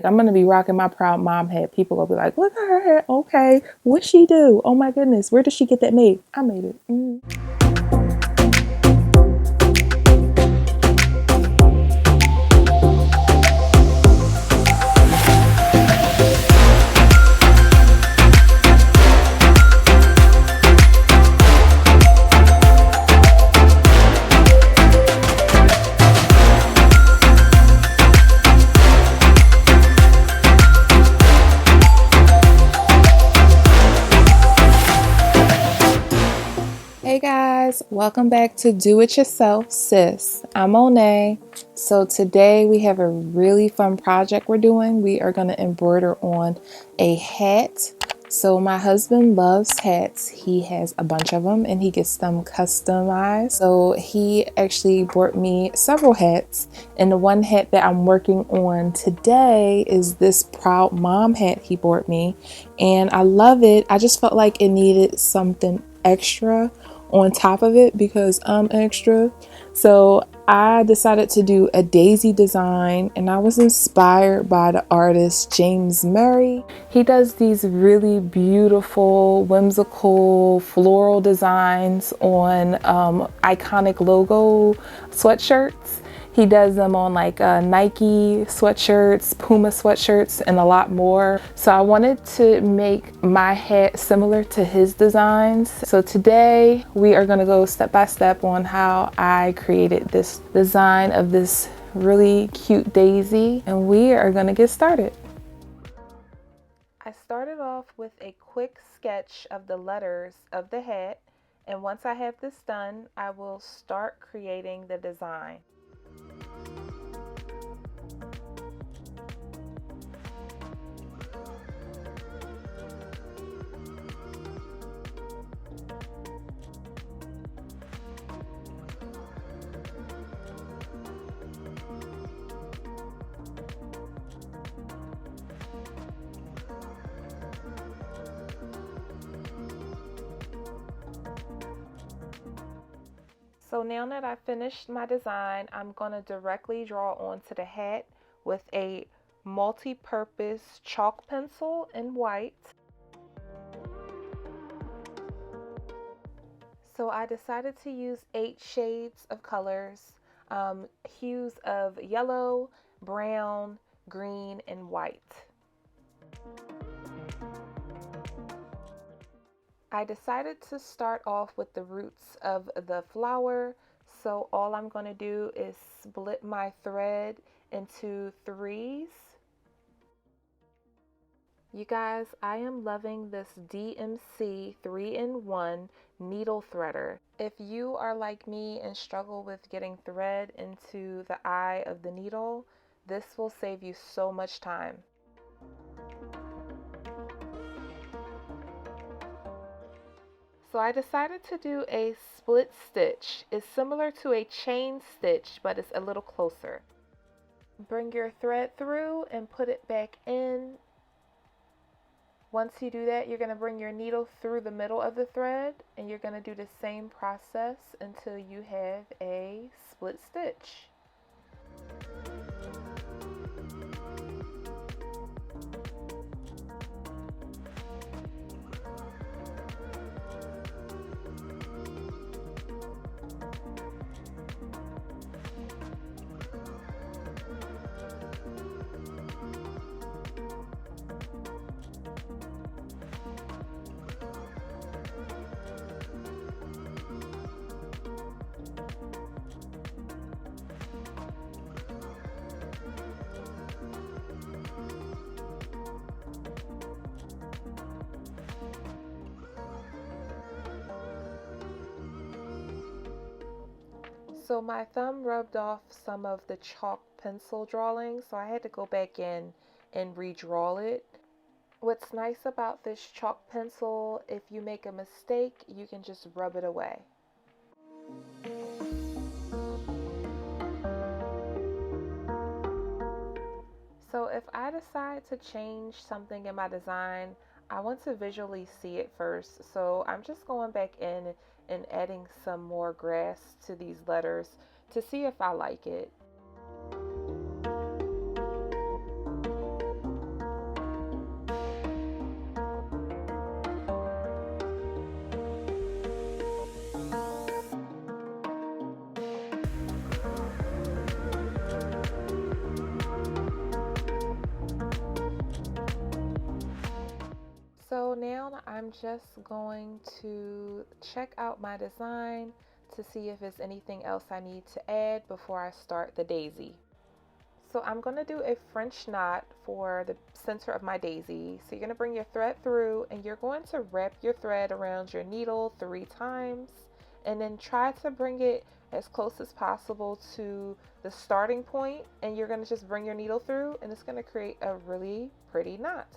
Like, I'm going to be rocking my proud mom hat. People will be like, look at her hair. Okay. What'd she do? Oh my goodness. Where did she get that made? I made it. Hey guys, welcome back to Do It Yourself Sis. I'm Monay. So today we have a really fun project we're doing. We are going to embroider on a hat. So my husband loves hats. He has a bunch of them and he gets them customized. So he actually bought me several hats, and the one hat that I'm working on today is this proud mom hat he bought me, and I love it. I just felt like it needed something extra on top of it because I'm extra. So I decided to do a daisy design, and I was inspired by the artist James Murray. He does these really beautiful, whimsical floral designs on iconic logo sweatshirts. He does them on like Nike sweatshirts, Puma sweatshirts, and a lot more. So I wanted to make my hat similar to his designs. So today we are gonna go step by step on how I created this design of this really cute daisy, and we are gonna get started. I started off with a quick sketch of the letters of the hat, and once I have this done, I will start creating the design. So now that I finished my design, I'm going to directly draw onto the hat with a multi-purpose chalk pencil in white. So I decided to use 8 shades of colors, hues of yellow, brown, green, and white. I decided to start off with the roots of the flower, so all I'm going to do is split my thread into 3s. You guys, I am loving this DMC 3-in-1 Needle Threader. If you are like me and struggle with getting thread into the eye of the needle, this will save you so much time. So I decided to do a split stitch. It's similar to a chain stitch, but it's a little closer. Bring your thread through and put it back in. Once you do that, you're going to bring your needle through the middle of the thread, and you're going to do the same process until you have a split stitch. So my thumb rubbed off some of the chalk pencil drawing, so I had to go back in and redraw it. What's nice about this chalk pencil, if you make a mistake, you can just rub it away. So if I decide to change something in my design, I want to visually see it first. So I'm just going back in and adding some more grass to these letters to see if I like it. So now I'm just going to check out my design to see if there's anything else I need to add before I start the daisy. So I'm going to do a French knot for the center of my daisy. So you're going to bring your thread through and you're going to wrap your thread around your needle 3 times and then try to bring it as close as possible to the starting point, and you're going to just bring your needle through and it's going to create a really pretty knot.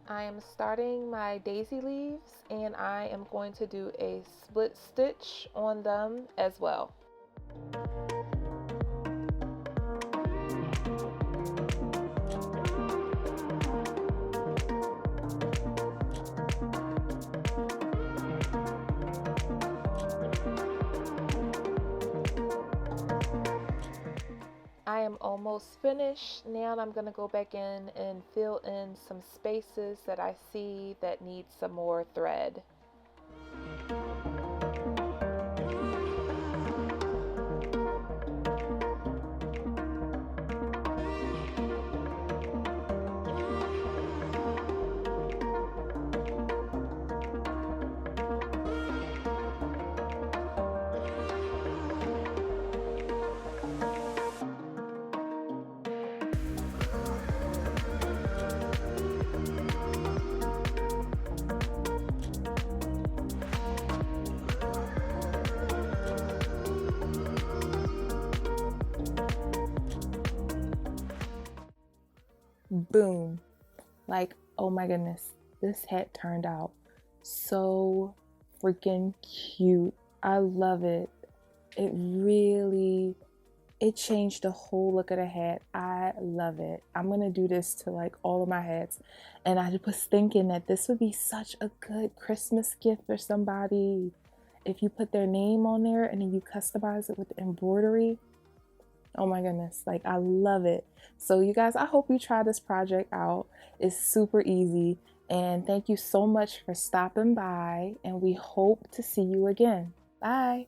I am starting my daisy leaves and I am going to do a split stitch on them as well. I am almost finished. Now I'm going to go back in and fill in some spaces that I see that need some more thread. Boom. Like, oh my goodness, this hat turned out so freaking cute. I love it. It changed the whole look of the hat. I love it. I'm gonna do this to like all of my hats. And I was thinking that this would be such a good Christmas gift for somebody. If you put their name on there and then you customize it with embroidery. Oh my goodness, like I love it. So you guys, I hope you try this project out. It's super easy. And thank you so much for stopping by, and we hope to see you again. Bye.